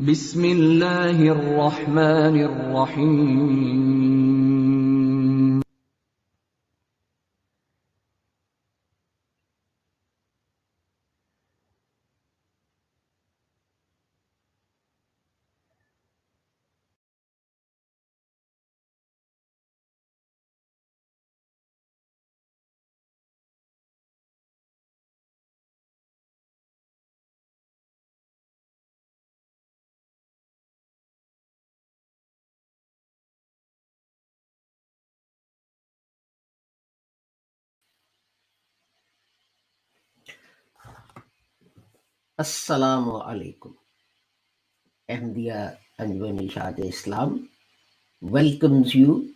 بسم الله الرحمن الرحيم Assalamu alaikum. Ahmadiyya Anjumani Islam welcomes you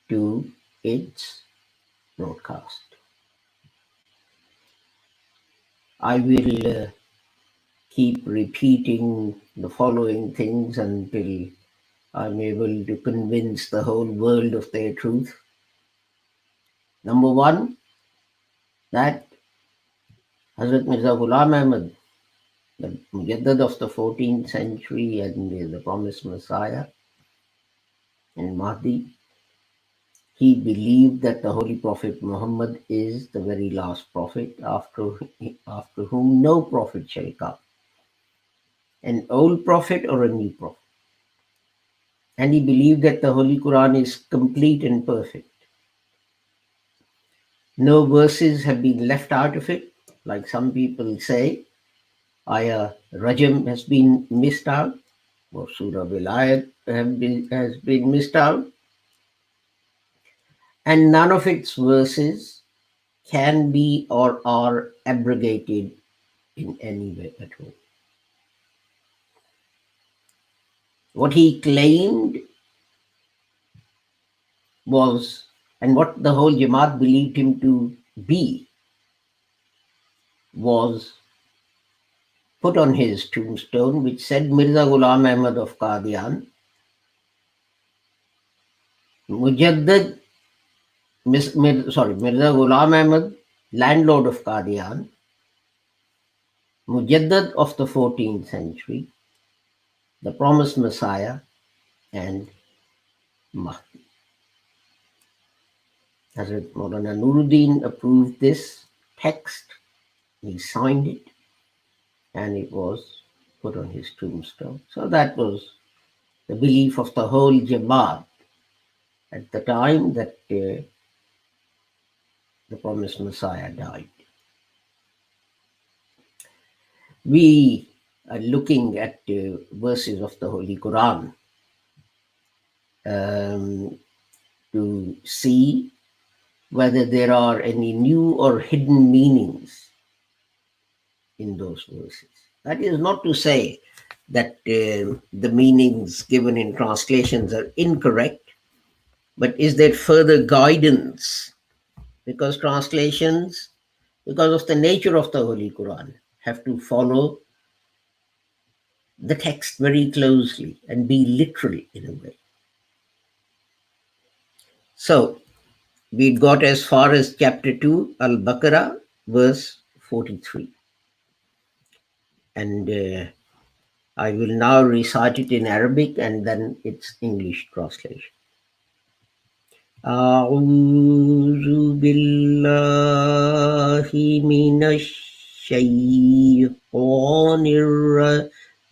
to its broadcast. I will keep repeating the following things until I'm able to convince the whole world of their truth. Number one, that Hazrat Mirza Ghulam Ahmad, the Mujaddad of the 14th century and the promised Messiah and Mahdi, he believed that the Holy Prophet Muhammad is the very last prophet after whom no prophet shall come, an old prophet or a new prophet. And he believed that the Holy Quran is complete and perfect. No verses have been left out of it, like some people say. Ayah Rajam has been missed out, or Surah Vilayat has been missed out, and none of its verses can be or are abrogated in any way at all. What he claimed was, and what the whole Jamaat believed him to be, was put on his tombstone, which said Mirza Ghulam Ahmad of Qadian, Mujaddad, Mirza Ghulam Ahmad, landlord of Qadian, Mujaddad of the 14th century, the promised Messiah, and Mahdi. Hazrat Maulana Nuruddin approved this text, he signed it, and it was put on his tombstone. So that was the belief of the whole Jamaat at the time that the promised Messiah died. We are looking at verses of the Holy Quran to see whether there are any new or hidden meanings in those verses. That is not to say that the meanings given in translations are incorrect, but is there further guidance? Because translations, because of the nature of the Holy Quran, have to follow the text very closely and be literal in a way. So we got as far as chapter 2, Al-Baqarah, verse 43. And I will now recite it in Arabic and then its English translation. أعوذ بالله من الشيطان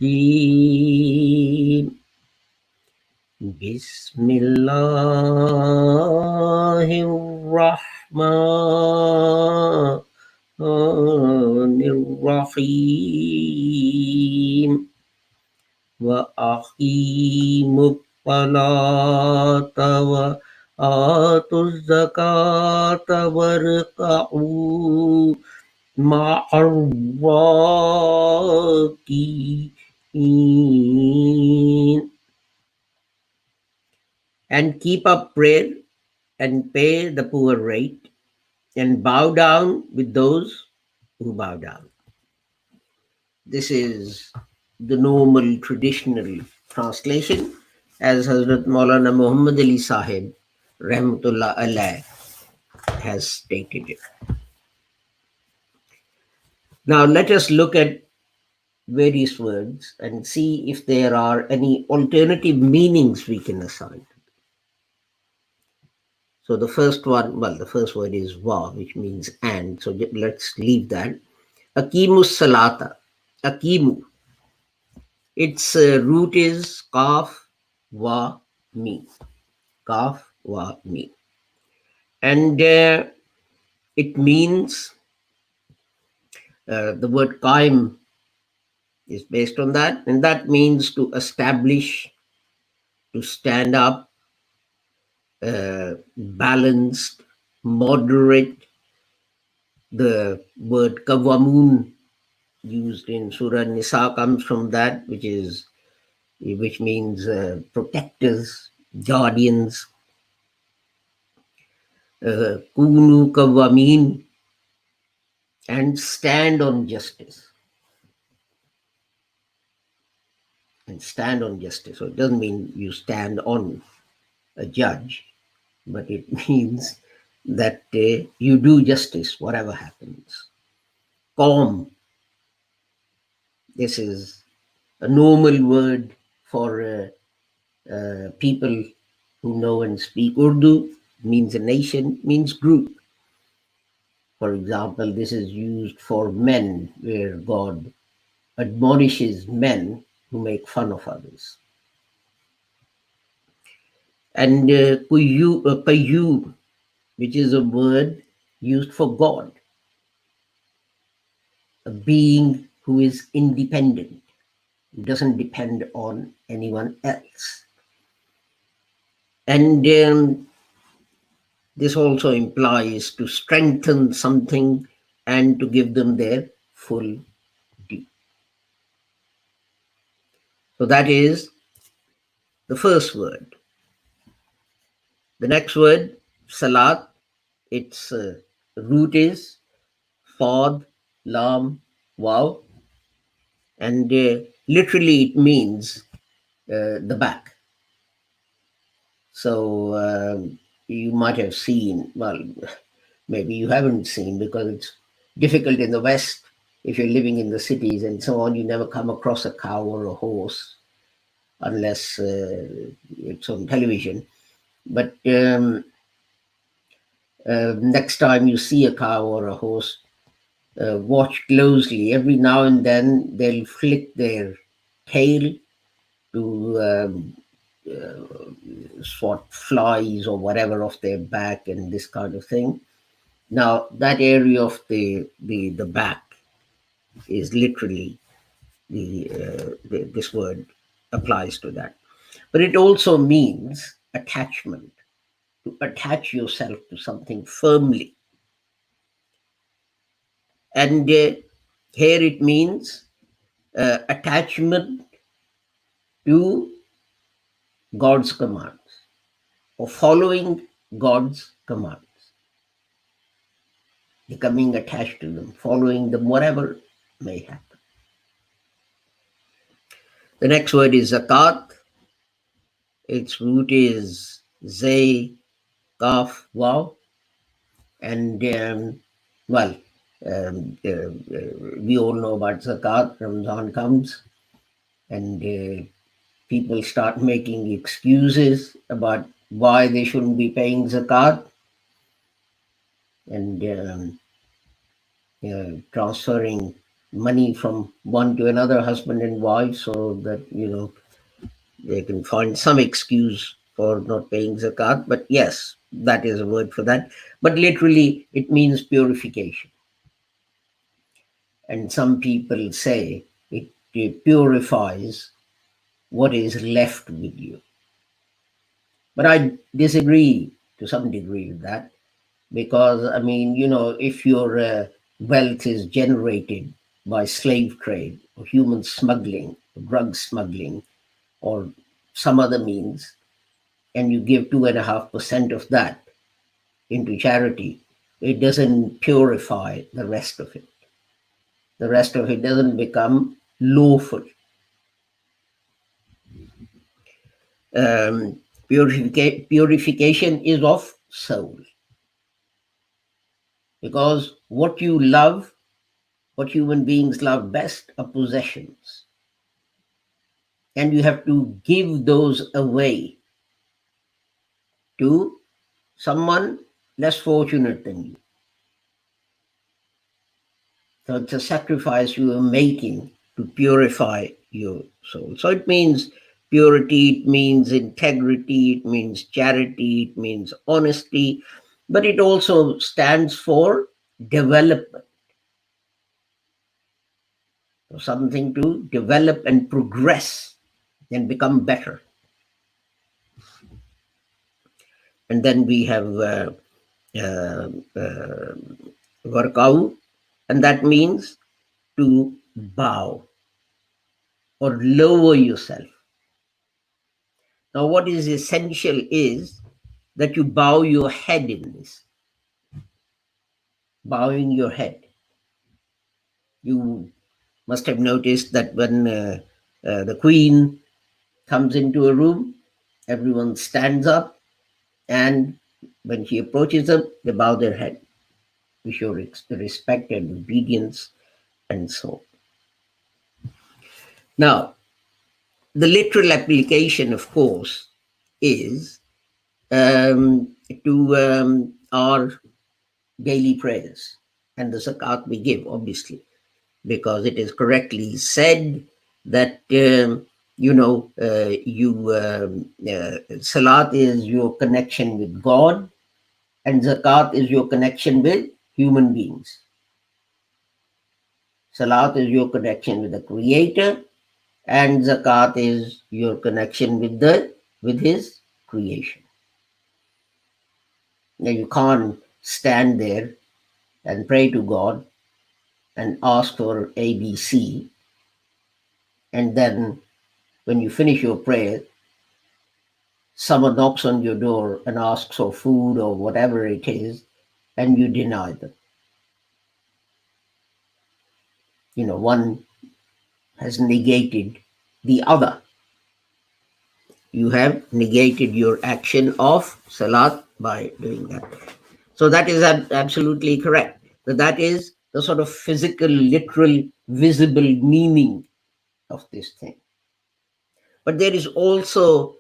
الرجيم بسم الله الرحمن الرحيم وأقيموا الصلاة وآتوا الزكاة واركعوا مع الراكعين. And keep up prayer and pay the poor rate and bow down with those who bow down. This is the normal traditional translation as Hazrat Maulana Muhammad Ali Sahib Rahmatullah Alayh has stated it. Now let us look at various words and see if there are any alternative meanings we can assign. So the first one, well, the first word is wa, which means and. So let's leave that. Akimus salata. Akimu. Its root is kaf wa mi. Kaf wa mi. And it means, the word qaim is based on that, and that means to establish, to stand up, balanced, moderate. The word kawamun used in Surah Nisa comes from that, which means protectors, guardians. Kunu kawamin, and stand on justice. And stand on justice. So it doesn't mean you stand on a judge, but it means that you do justice, whatever happens. Calm. This is a normal word for people who know and speak Urdu. Means a nation, means group. For example, this is used for men, where God admonishes men who make fun of others. And qayyum, which is a word used for God, a being who is independent, who doesn't depend on anyone else. And this also implies to strengthen something and to give them their full due. So that is the first word. The next word, salat, its root is fad, lam, waw, and literally it means the back. So you might have seen, well, maybe you haven't seen, because it's difficult in the West. If you're living in the cities and so on, you never come across a cow or a horse unless it's on television. But next time you see a cow or a horse, watch closely. Every now and then they'll flick their tail to swat flies or whatever off their back and this kind of thing. Now that area of the back is literally this word applies to that, but it also means attachment, to attach yourself to something firmly. And here it means attachment to God's commands, or following God's commands, becoming attached to them, following them, whatever may happen. The next word is zakat. Its root is zay, kaf, waw. And we all know about zakat. Ramadan comes, and people start making excuses about why they shouldn't be paying zakat, and transferring money from one to another, husband and wife, so that they can find some excuse for not paying zakat. But yes, that is a word for that. But literally, it means purification. And some people say it purifies what is left with you. But I disagree to some degree with that, because I mean, if your wealth is generated by slave trade or human smuggling, or drug smuggling, or some other means, and you give 2.5% of that into charity, it doesn't purify the rest of it. The rest of it doesn't become lawful. Purification is of soul, because what you love what human beings love best are possessions. And you have to give those away to someone less fortunate than you. So it's a sacrifice you are making to purify your soul. So it means purity, it means integrity, it means charity, it means honesty, but it also stands for development. So something to develop and progress and become better. And then we have varkau, and that means to bow or lower yourself. Now, what is essential is that you bow your head in this, bowing your head. You must have noticed that when the queen comes into a room, everyone stands up, and when she approaches them, they bow their head to show respect and obedience and so on. Now, the literal application, of course, is to our daily prayers and the zakat we give, obviously, because it is correctly said that salat is your connection with God, and zakat is your connection with human beings. Salat is your connection with the Creator, and zakat is your connection with His creation. Now you can't stand there and pray to God and ask for ABC, and then when you finish your prayer, someone knocks on your door and asks for food or whatever it is, and you deny them. One has negated the other. You have negated your action of salat by doing that. So that is absolutely correct. That is the sort of physical, literal, visible meaning of this thing. But there is also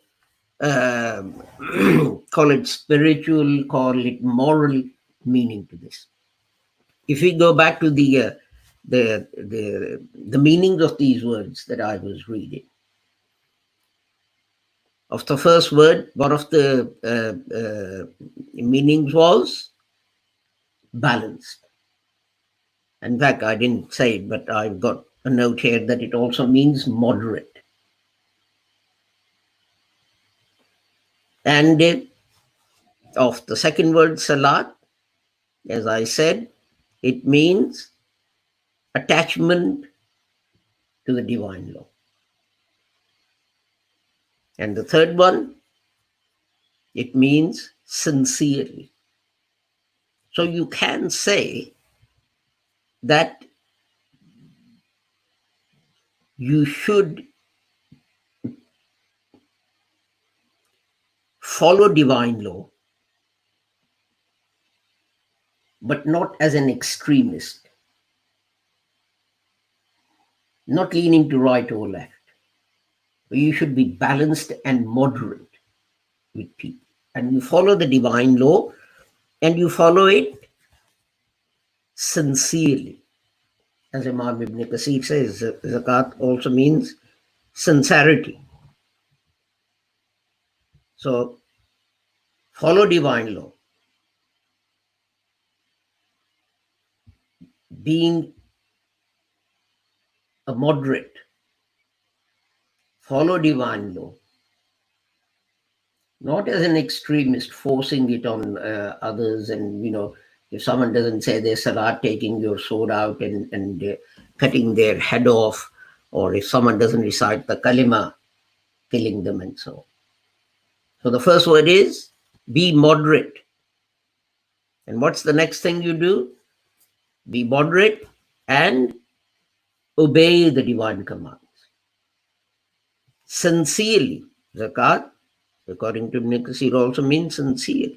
call it spiritual, call it moral meaning to this. If we go back to the meanings of these words that I was reading, of the first word, one of the meanings was balanced. In fact, I didn't say it, but I've got a note here that it also means moderate. And of the second word, salat, as I said, it means attachment to the divine law. And the third one, it means sincerely. So you can say that you should follow divine law, but not as an extremist, not leaning to right or left. You should be balanced and moderate with people. And you follow the divine law, and you follow it sincerely. As Imam Ibn Kathir says, zakat also means sincerity. So follow divine law, being a moderate, follow divine law, not as an extremist, forcing it on others. And if someone doesn't say their salat, taking your sword out and cutting their head off, or if someone doesn't recite the kalima, killing them and so on. So the first word is be moderate. And what's the next thing you do? Be moderate and obey the divine commands. Sincerely. Zakat, according to Ibn Kathir, also means sincere.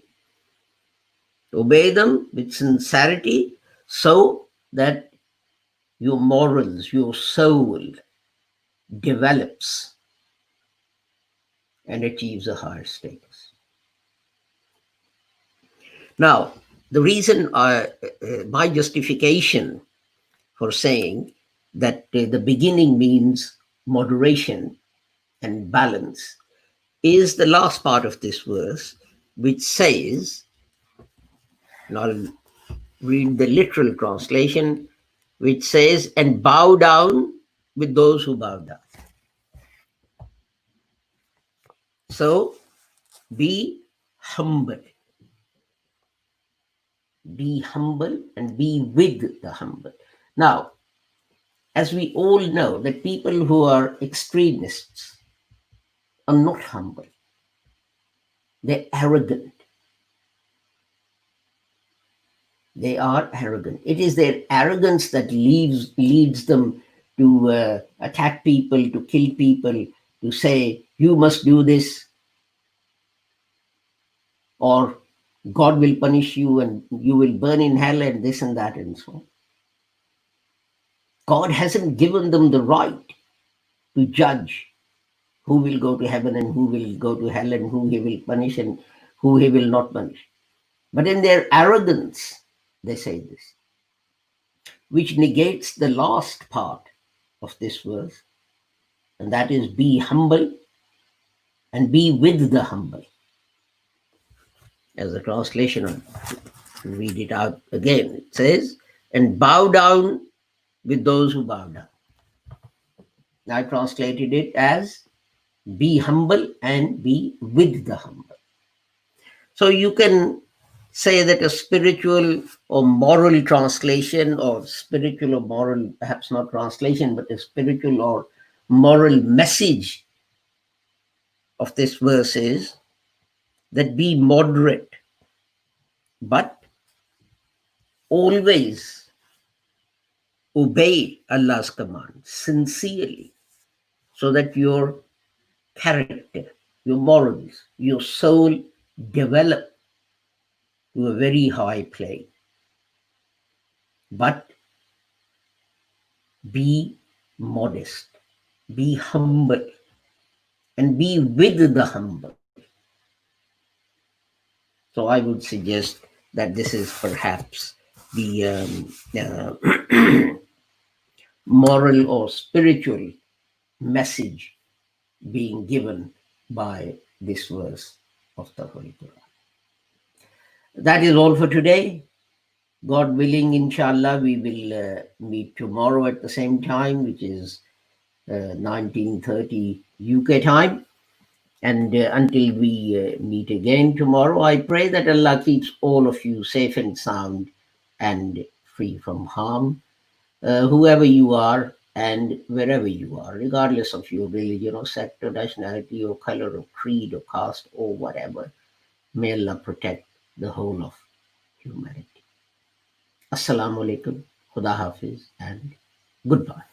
Obey them with sincerity so that your morals, your soul develops and achieves a higher status. Now, the reason my justification for saying that the beginning means moderation and balance is the last part of this verse, which says, and I'll read the literal translation, which says, and bow down with those who bow down. So be humble. Be humble and be with the humble. Now, as we all know, that people who are extremists are not humble. They're arrogant. They are arrogant. It is their arrogance that leads them to attack people, to kill people, to say, you must do this, or God will punish you and you will burn in hell and this and that and so on. God hasn't given them the right to judge who will go to heaven and who will go to hell and who he will punish and who he will not punish. But in their arrogance, they say this, which negates the last part of this verse, and that is be humble and be with the humble. As the translation, I'll read it out again. It says, and bow down with those who bow down. I translated it as be humble and be with the humble. So you can say that a spiritual or moral translation, or spiritual or moral, perhaps not translation, but a spiritual or moral message of this verse is that be moderate, but always obey Allah's command sincerely, so that your character, your morals, your soul develop to a very high plane. But be modest, be humble, and be with the humble. So I would suggest that this is perhaps the moral or spiritual message being given by this verse of the Holy Quran. That is all for today. God willing, inshallah, we will meet tomorrow at the same time, which is 19:30 UK time. And until we meet again tomorrow, I pray that Allah keeps all of you safe and sound and free from harm, whoever you are and wherever you are, regardless of your religion or sect or nationality or color or creed or caste or whatever. May Allah protect the whole of humanity. Assalamu alaikum, Khuda Hafiz, and goodbye.